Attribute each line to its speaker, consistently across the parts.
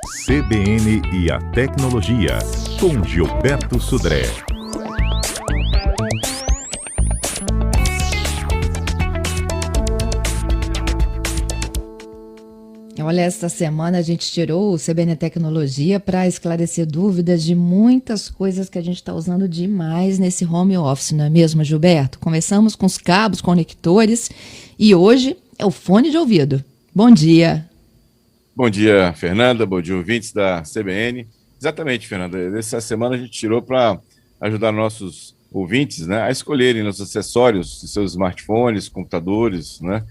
Speaker 1: CBN e a Tecnologia, com Gilberto Sudré.
Speaker 2: Olha, esta semana a gente tirou o CBN Tecnologia para esclarecer dúvidas de muitas coisas que a gente está usando demais nesse home office, não é mesmo, Gilberto? Começamos com os cabos, conectores e hoje é o fone de ouvido. Bom dia.
Speaker 3: Bom dia, Fernanda. Bom dia, ouvintes da CBN. Exatamente, Fernanda. Essa semana a gente tirou para ajudar nossos ouvintes, né, a escolherem os acessórios de seus smartphones, computadores, né,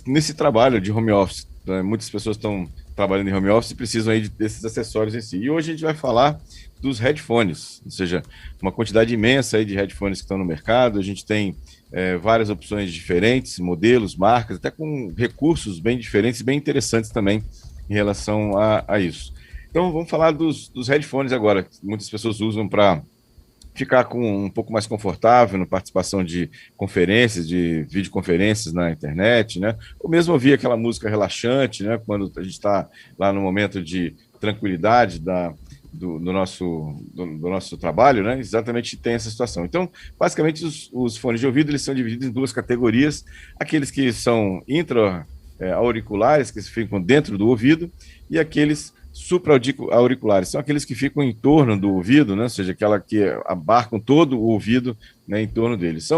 Speaker 3: nesse trabalho de home office. Muitas pessoas estão trabalhando em home office e precisam aí desses acessórios em si. E hoje a gente vai falar dos headphones, ou seja, uma quantidade imensa aí de headphones que estão no mercado. A gente tem várias opções diferentes, modelos, marcas, até com recursos bem diferentes e bem interessantes também em relação a isso. Então vamos falar dos headphones agora, que muitas pessoas usam para ficar um pouco mais confortável na participação de conferências, de videoconferências na internet, né? Ou mesmo ouvir aquela música relaxante, né? Quando a gente está lá no momento de tranquilidade do nosso trabalho, né? Exatamente tem essa situação. Então, basicamente, os fones de ouvido eles são divididos em duas categorias: aqueles que são intra-auriculares, que ficam dentro do ouvido, e aqueles supra-auriculares, são aqueles que ficam em torno do ouvido, né? Ou seja, aquela que abarcam todo o ouvido, né, em torno deles.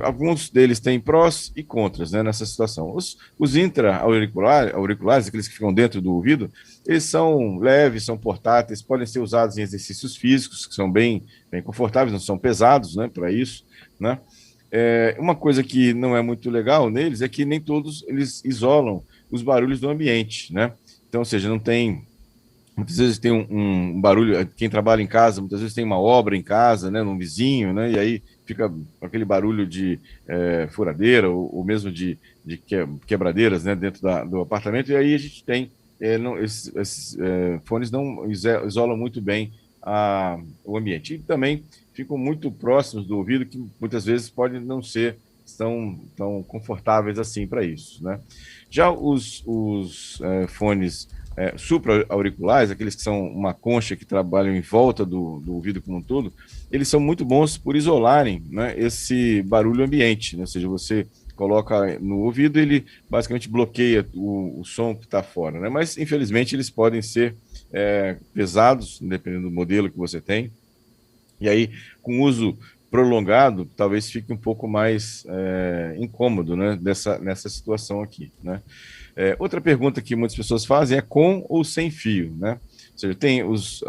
Speaker 3: Alguns deles têm prós e contras, né, nessa situação. Os intra-auriculares, aqueles que ficam dentro do ouvido, eles são leves, são portáteis, podem ser usados em exercícios físicos, que são bem confortáveis, não são pesados, né, para isso, né? Uma coisa que não é muito legal neles é que nem todos eles isolam os barulhos do ambiente, né? Então, ou seja, não tem... Muitas vezes tem um barulho, quem trabalha em casa, muitas vezes tem uma obra em casa, né, num vizinho, né, e aí fica aquele barulho de furadeira ou mesmo de quebradeiras, né, dentro do apartamento, e aí a gente tem, esses fones não isolam muito bem o ambiente. E também ficam muito próximos do ouvido, que muitas vezes podem não ser tão confortáveis assim para isso, né. Já os fones supra-auriculares, aqueles que são uma concha que trabalham em volta do ouvido como um todo, eles são muito bons por isolarem, né, esse barulho ambiente, né? Ou seja, você coloca no ouvido, ele basicamente bloqueia o som que está fora, né? Mas, infelizmente, eles podem ser pesados, dependendo do modelo que você tem, e aí, com uso prolongado, talvez fique um pouco mais incômodo, né, nessa situação aqui, né? Outra pergunta que muitas pessoas fazem é com ou sem fio, né? Ou seja, tem os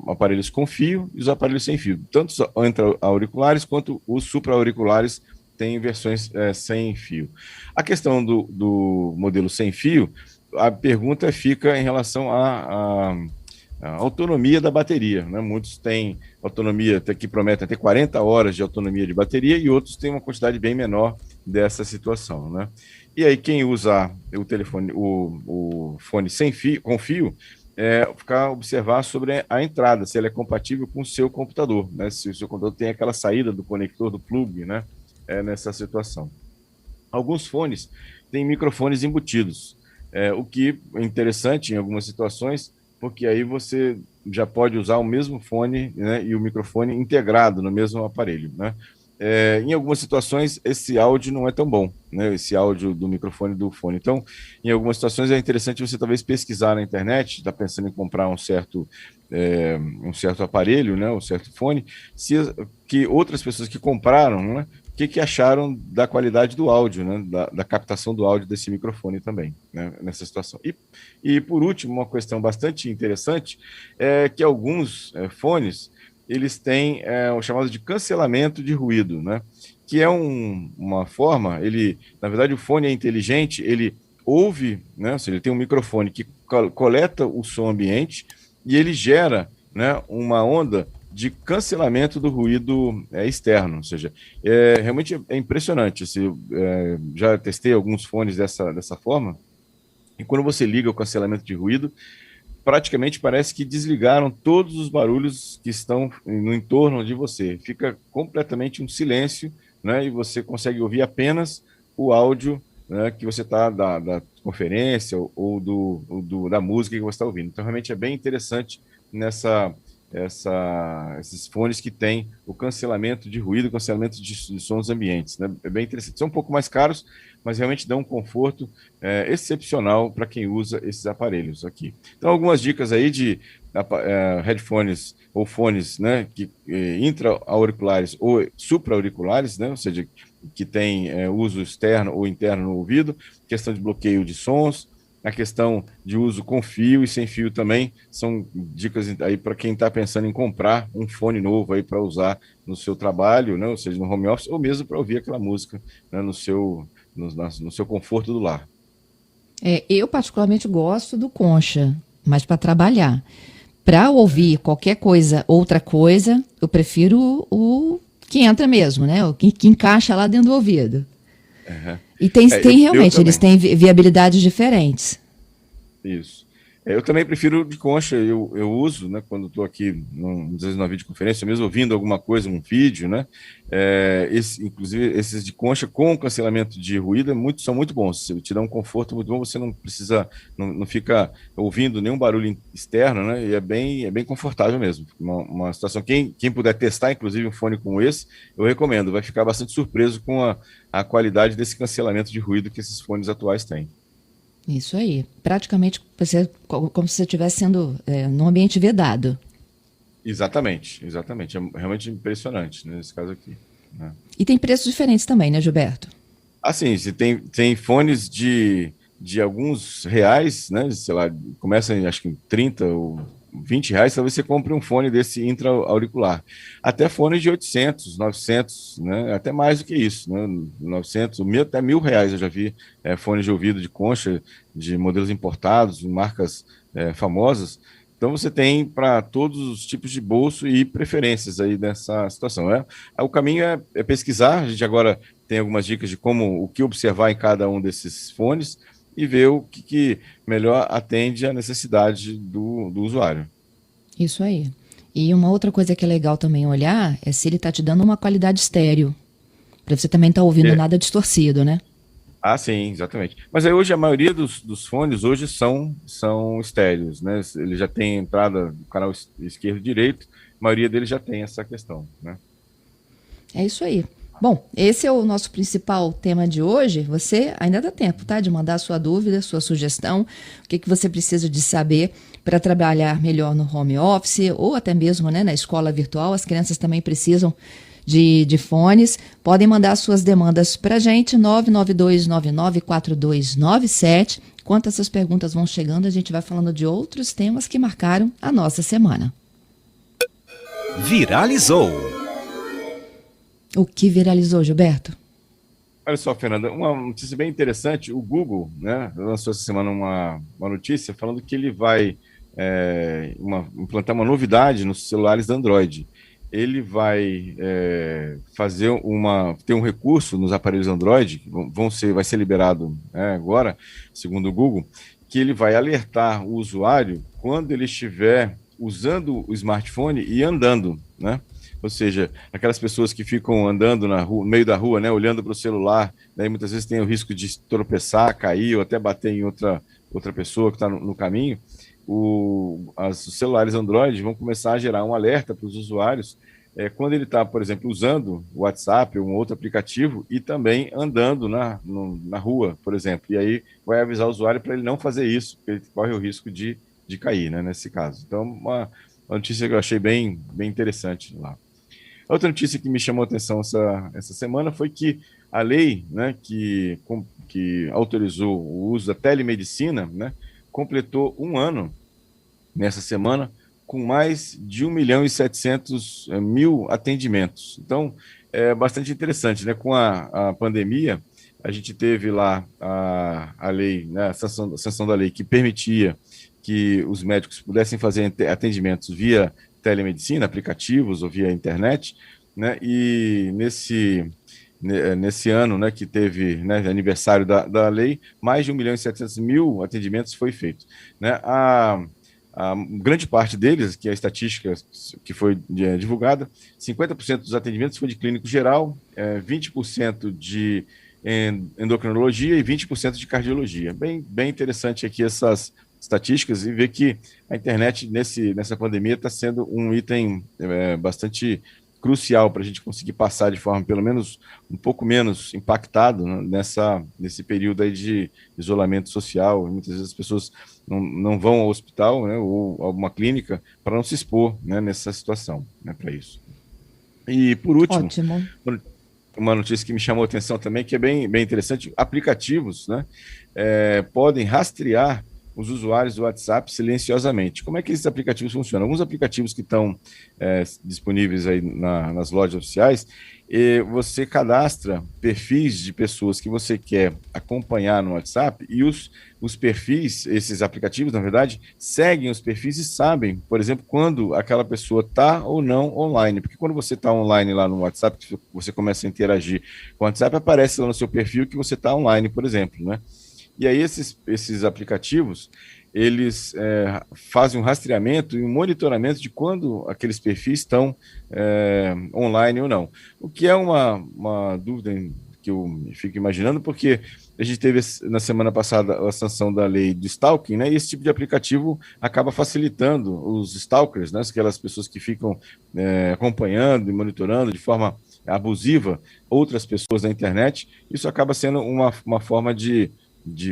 Speaker 3: aparelhos com fio e os aparelhos sem fio. Tanto os intra-auriculares quanto os supra-auriculares têm versões sem fio. A questão do modelo sem fio, a pergunta fica em relação à autonomia da bateria, né? Muitos têm autonomia que prometem até 40 horas de autonomia de bateria e outros têm uma quantidade bem menor dessa situação, né? E aí quem usa o fone sem fio, com fio, observar sobre a entrada, se ela é compatível com o seu computador, né? Se o seu computador tem aquela saída do conector, do plug, né? Nessa situação. Alguns fones têm microfones embutidos, o que é interessante em algumas situações, porque aí você já pode usar o mesmo fone, né, e o microfone integrado no mesmo aparelho, né? Em algumas situações, esse áudio não é tão bom, né, esse áudio do microfone do fone. Então, em algumas situações é interessante você talvez pesquisar na internet, está pensando em comprar um certo aparelho, né, um certo fone, que outras pessoas que compraram, né, o que acharam da qualidade do áudio, né, da captação do áudio desse microfone também, né, nessa situação. E, por último, uma questão bastante interessante é que alguns fones, eles têm o chamado de cancelamento de ruído, né, que é uma forma, na verdade, o fone é inteligente, ele ouve, né, ou seja, ele tem um microfone que coleta o som ambiente e ele gera, né, uma onda de cancelamento do ruído externo, ou seja, realmente é impressionante. Já testei alguns fones dessa forma, e quando você liga o cancelamento de ruído, praticamente parece que desligaram todos os barulhos que estão no entorno de você. Fica completamente um silêncio, né, e você consegue ouvir apenas o áudio, né, que você está da conferência ou da música que você está ouvindo. Então, realmente é bem interessante esses fones que têm o cancelamento de ruído, cancelamento de sons ambientes, né? É bem interessante. São um pouco mais caros, mas realmente dão um conforto excepcional para quem usa esses aparelhos aqui. Então, algumas dicas aí de headphones ou fones, né, que intra-auriculares ou supra-auriculares, né, ou seja, que tem uso externo ou interno no ouvido, questão de bloqueio de sons, a questão de uso com fio e sem fio também, são dicas aí para quem está pensando em comprar um fone novo aí para usar no seu trabalho, né, ou seja, no home office, ou mesmo para ouvir aquela música, né, no seu conforto do lar.
Speaker 2: Eu particularmente gosto do Concha, mas para trabalhar. Para ouvir qualquer coisa, outra coisa, eu prefiro o que entra mesmo, né? O que encaixa lá dentro do ouvido.
Speaker 3: Uhum.
Speaker 2: E tem realmente, eles têm viabilidades diferentes.
Speaker 3: Isso. Eu também prefiro de concha, eu uso, né, quando estou aqui, às vezes numa videoconferência, mesmo ouvindo alguma coisa, um vídeo, né, inclusive esses de concha com cancelamento de ruído são muito bons, te dão um conforto muito bom, você não precisa, não fica ouvindo nenhum barulho externo, né, e é bem confortável mesmo, uma situação, quem puder testar, inclusive um fone como esse, eu recomendo, vai ficar bastante surpreso com a qualidade desse cancelamento de ruído que esses fones atuais têm.
Speaker 2: Isso aí. Praticamente como se você estivesse sendo num ambiente vedado.
Speaker 3: Exatamente. É realmente impressionante nesse caso aqui, né?
Speaker 2: E tem preços diferentes também, né, Gilberto?
Speaker 3: Assim, se tem fones de alguns reais, né? Sei lá, começa em acho que em 30 ou 20 reais, talvez você compre um fone desse intra-auricular. Até fones de 800, 900, né? Até mais do que isso, né? 900, até R$ 1.000 eu já vi fones de ouvido de concha, de modelos importados, marcas famosas. Então você tem para todos os tipos de bolso e preferências aí nessa situação. O caminho é pesquisar, a gente agora tem algumas dicas de o que observar em cada um desses fones, e ver o que melhor atende à necessidade do usuário.
Speaker 2: Isso aí. E uma outra coisa que é legal também olhar é se ele está te dando uma qualidade estéreo. Para você também estar ouvindo nada distorcido, né?
Speaker 3: Ah, sim, exatamente. Mas aí hoje a maioria dos fones hoje são estéreos, né? Ele já tem entrada do canal esquerdo e direito, a maioria deles já tem essa questão, né?
Speaker 2: É isso aí. Bom, esse é o nosso principal tema de hoje. Você ainda dá tempo, tá? De mandar sua dúvida, sua sugestão, o que você precisa de saber para trabalhar melhor no home office ou até mesmo, né, na escola virtual. As crianças também precisam de fones. Podem mandar suas demandas para a gente, 992994297. Enquanto essas perguntas vão chegando, a gente vai falando de outros temas que marcaram a nossa semana.
Speaker 4: Viralizou.
Speaker 2: O que viralizou, Gilberto?
Speaker 3: Olha só, Fernanda, uma notícia bem interessante. O Google, né, lançou essa semana uma notícia falando que ele vai implantar uma novidade nos celulares da Android. Ele vai ter um recurso nos aparelhos Android, que vai ser liberado agora, segundo o Google, que ele vai alertar o usuário quando ele estiver usando o smartphone e andando, né? Ou seja, aquelas pessoas que ficam andando no meio da rua, né, olhando para o celular, daí muitas vezes tem o risco de tropeçar, cair ou até bater em outra pessoa que está no caminho. Os celulares Android vão começar a gerar um alerta para os usuários quando ele está, por exemplo, usando o WhatsApp ou um outro aplicativo e também andando na rua, por exemplo. E aí vai avisar o usuário para ele não fazer isso, porque ele corre o risco de cair, né, nesse caso. Então, uma notícia que eu achei bem interessante lá. Outra notícia que me chamou a atenção essa semana foi que a lei, né, que autorizou o uso da telemedicina, né, completou um ano nessa semana com mais de 1.700.000 atendimentos. Então, é bastante interessante, né? Com a pandemia, a gente teve lá a lei, né, a sanção da lei que permitia que os médicos pudessem fazer atendimentos via telemedicina, aplicativos ou via internet, né? E nesse ano, né, que teve, né, aniversário da lei, mais de 1.700.000 atendimentos foi feito, né? A grande parte deles, que é a estatística que foi divulgada, 50% dos atendimentos foi de clínico geral, 20% de endocrinologia e 20% de cardiologia. Bem interessante aqui essas estatísticas e ver que a internet nessa pandemia está sendo um item bastante crucial para a gente conseguir passar de forma pelo menos um pouco menos impactado, né, nesse período aí de isolamento social. Muitas vezes as pessoas não vão ao hospital, né, ou a uma clínica para não se expor, né, nessa situação, né, para isso. E por último,
Speaker 2: Ótimo.
Speaker 3: uma notícia que me chamou a atenção também, que é bem interessante, aplicativos, né, podem rastrear os usuários do WhatsApp silenciosamente. Como é que esses aplicativos funcionam? Alguns aplicativos que estão disponíveis aí nas lojas oficiais, você cadastra perfis de pessoas que você quer acompanhar no WhatsApp e os perfis, esses aplicativos, na verdade, seguem os perfis e sabem, por exemplo, quando aquela pessoa está ou não online. Porque quando você está online lá no WhatsApp, você começa a interagir com o WhatsApp, aparece lá no seu perfil que você está online, por exemplo, né? E aí esses aplicativos, eles fazem um rastreamento e um monitoramento de quando aqueles perfis estão online ou não. O que é uma dúvida que eu fico imaginando, porque a gente teve na semana passada a sanção da lei do stalking, né? E esse tipo de aplicativo acaba facilitando os stalkers, né? Aquelas pessoas que ficam acompanhando e monitorando de forma abusiva outras pessoas na internet. Isso acaba sendo uma forma de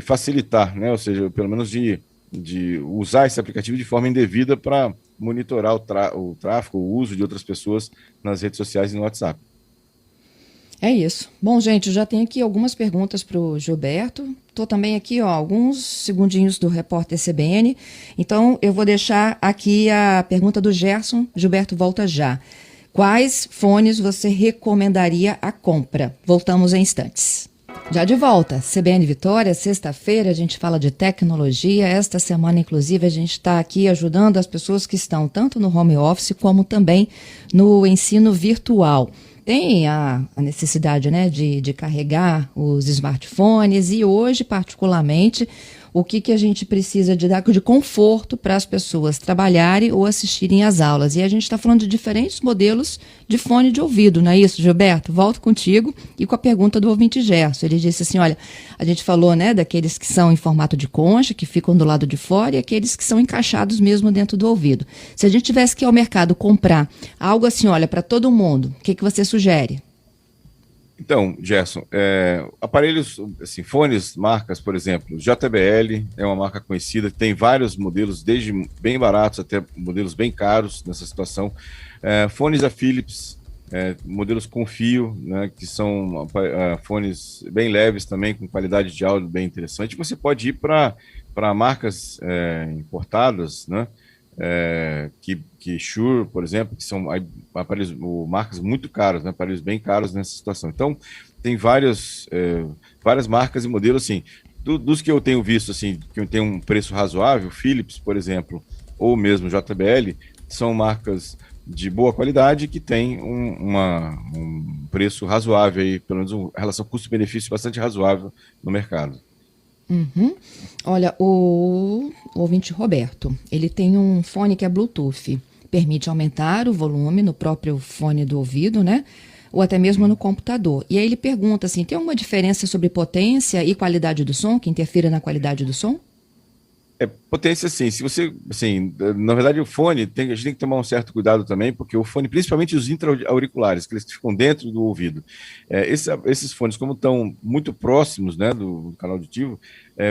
Speaker 3: facilitar, né? Ou seja, pelo menos de usar esse aplicativo de forma indevida para monitorar o tráfego, o uso de outras pessoas nas redes sociais e no WhatsApp.
Speaker 2: É isso. Bom, gente, eu já tenho aqui algumas perguntas para o Gilberto. Estou também aqui, alguns segundinhos do repórter CBN. Então, eu vou deixar aqui a pergunta do Gerson. Gilberto, volta já. Quais fones você recomendaria a compra? Voltamos em instantes. Já de volta, CBN Vitória, sexta-feira a gente fala de tecnologia. Esta semana, inclusive, a gente está aqui ajudando as pessoas que estão tanto no home office como também no ensino virtual. Tem a necessidade, né, de carregar os smartphones e hoje, particularmente, o que a gente precisa de dar de conforto para as pessoas trabalharem ou assistirem às aulas. E a gente está falando de diferentes modelos de fone de ouvido, não é isso, Gilberto? Volto contigo e com a pergunta do ouvinte Gerson. Ele disse assim, olha, a gente falou, né, daqueles que são em formato de concha, que ficam do lado de fora, e aqueles que são encaixados mesmo dentro do ouvido. Se a gente tivesse que ir ao mercado comprar algo assim, olha, para todo mundo, o que você sugere?
Speaker 3: Então, Gerson, aparelhos, assim, fones, marcas, por exemplo, JBL é uma marca conhecida, tem vários modelos, desde bem baratos até modelos bem caros nessa situação. Fones da Philips, modelos com fio, né, que são fones bem leves também, com qualidade de áudio bem interessante. Você pode ir para marcas importadas, né? Que Shure, por exemplo, que são aparelhos, marcas muito caros, né, aparelhos bem caros nessa situação. Então, tem várias marcas e modelos, assim, dos que eu tenho visto, assim, que tem um preço razoável, Philips, por exemplo, ou mesmo JBL, são marcas de boa qualidade que têm um preço razoável, aí, pelo menos uma relação custo-benefício bastante razoável no mercado.
Speaker 2: Uhum. Olha, o ouvinte Roberto, ele tem um fone que é Bluetooth, permite aumentar o volume no próprio fone do ouvido, né? Ou até mesmo no computador. E aí ele pergunta assim, tem alguma diferença sobre potência e qualidade do som, que interfira na qualidade do som?
Speaker 3: Potência, sim. Se você, assim, na verdade, o fone, a gente tem que tomar um certo cuidado também, porque o fone, principalmente os intra-auriculares, aqueles que ficam dentro do ouvido, esses fones, como estão muito próximos, né, do canal auditivo,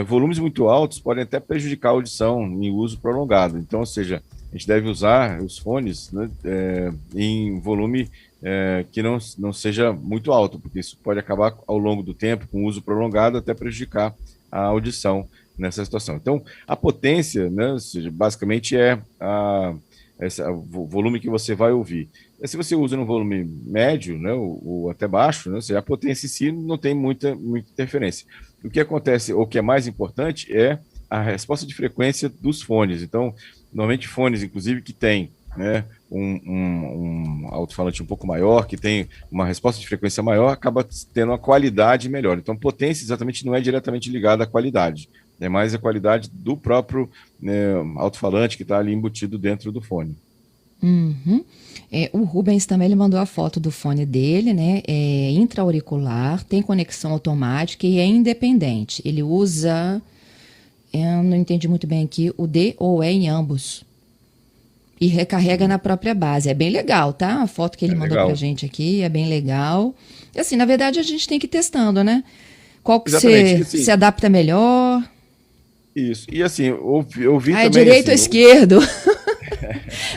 Speaker 3: volumes muito altos podem até prejudicar a audição em uso prolongado. Então, ou seja, a gente deve usar os fones, né, em volume que não seja muito alto, porque isso pode acabar ao longo do tempo, com uso prolongado, até prejudicar a audição nessa situação. Então, a potência, né, ou seja, basicamente o volume que você vai ouvir. Se você usa no volume médio, né, ou até baixo, né, ou seja, a potência em si não tem muita interferência. O que acontece, ou o que é mais importante, é a resposta de frequência dos fones. Então, normalmente fones, inclusive, que tem, né, um alto-falante um pouco maior, que tem uma resposta de frequência maior, acaba tendo uma qualidade melhor. Então, potência exatamente não é diretamente ligada à qualidade, é mais a qualidade do próprio, né, alto-falante que está ali embutido dentro do fone.
Speaker 2: Uhum. O Rubens também ele mandou a foto do fone dele, né? É intra-auricular, tem conexão automática e é independente. Ele usa, eu não entendi muito bem aqui, o D ou E em ambos. E recarrega na própria base. É bem legal, tá? A foto que ele mandou
Speaker 3: legal.
Speaker 2: pra gente aqui é bem legal. E assim, na verdade, a gente tem que ir testando, né? Qual que
Speaker 3: Exatamente. E,
Speaker 2: se
Speaker 3: assim,
Speaker 2: adapta melhor.
Speaker 3: isso. E assim, ouvi
Speaker 2: Ah, é
Speaker 3: também
Speaker 2: direito ou
Speaker 3: assim.
Speaker 2: esquerdo?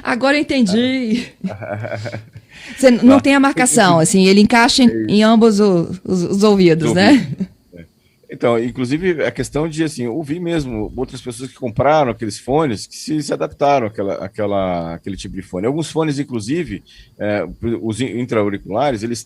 Speaker 2: Agora eu entendi. Você não
Speaker 3: Tá.
Speaker 2: tem a marcação, assim, ele encaixa em ambos os ouvidos,
Speaker 3: Ouvi.
Speaker 2: né?
Speaker 3: Então, inclusive, a questão de, assim, ouvir mesmo outras pessoas que compraram aqueles fones que se adaptaram àquele tipo de fone. Alguns fones, inclusive, os intra-auriculares, eles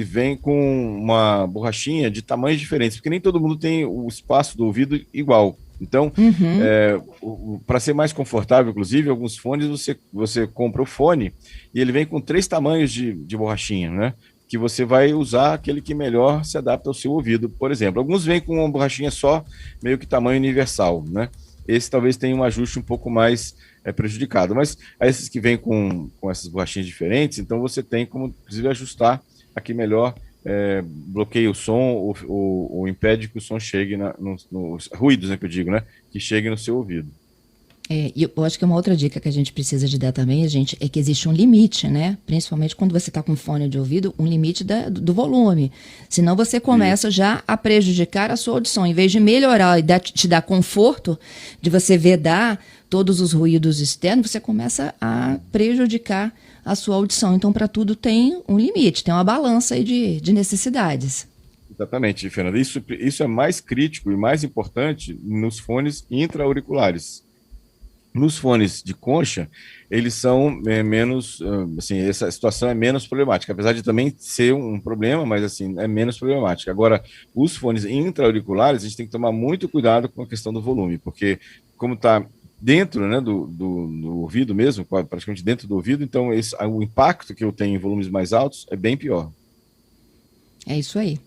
Speaker 3: vêm com uma borrachinha de tamanhos diferentes, porque nem todo mundo tem o espaço do ouvido igual. Então,
Speaker 2: Uhum.
Speaker 3: para ser mais confortável, inclusive, alguns fones você compra o fone e ele vem com 3 tamanhos de borrachinha, né? Que você vai usar aquele que melhor se adapta ao seu ouvido, por exemplo. Alguns vêm com uma borrachinha só, meio que tamanho universal, né? Esse talvez tenha um ajuste um pouco mais prejudicado, mas esses que vêm com essas borrachinhas diferentes, então você tem como, inclusive, ajustar aqui melhor, bloqueia o som ou impede que o som chegue nos ruídos, né, que eu digo, né? Que chegue no seu ouvido.
Speaker 2: E eu acho que uma outra dica que a gente precisa de dar também, gente, é que existe um limite, né? Principalmente quando você está com fone de ouvido, um limite do volume. Senão você começa já a prejudicar a sua audição. Em vez de melhorar e te dar conforto, de você vedar todos os ruídos externos, você começa a prejudicar a sua audição. Então, para tudo tem um limite, tem uma balança aí de necessidades.
Speaker 3: Exatamente, Fernanda. Isso é mais crítico e mais importante nos fones intra-auriculares. Nos fones de concha, eles são menos, assim, essa situação é menos problemática, apesar de também ser um problema, mas assim, é menos problemática. Agora, os fones intra-auriculares, a gente tem que tomar muito cuidado com a questão do volume, porque como está dentro, né, do ouvido mesmo, praticamente dentro do ouvido, então o impacto que eu tenho em volumes mais altos é bem pior.
Speaker 2: É isso aí.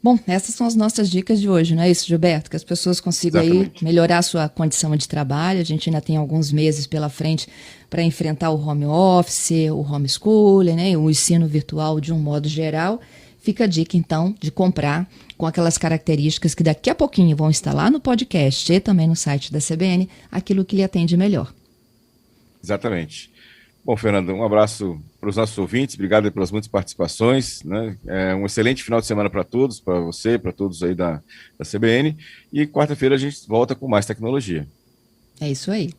Speaker 2: Bom, essas são as nossas dicas de hoje, não é isso, Gilberto? Que as pessoas consigam aí
Speaker 3: Exatamente.
Speaker 2: melhorar a sua condição de trabalho. A gente ainda tem alguns meses pela frente para enfrentar o home office, o homeschooling, né, o ensino virtual de um modo geral. Fica a dica, então, de comprar com aquelas características que daqui a pouquinho vão estar lá no podcast e também no site da CBN, aquilo que lhe atende melhor.
Speaker 3: Exatamente. Bom, Fernando, um abraço para os nossos ouvintes, obrigado pelas muitas participações, né? Um excelente final de semana para todos, para você, para todos aí da CBN, e quarta-feira a gente volta com mais tecnologia.
Speaker 2: É isso aí.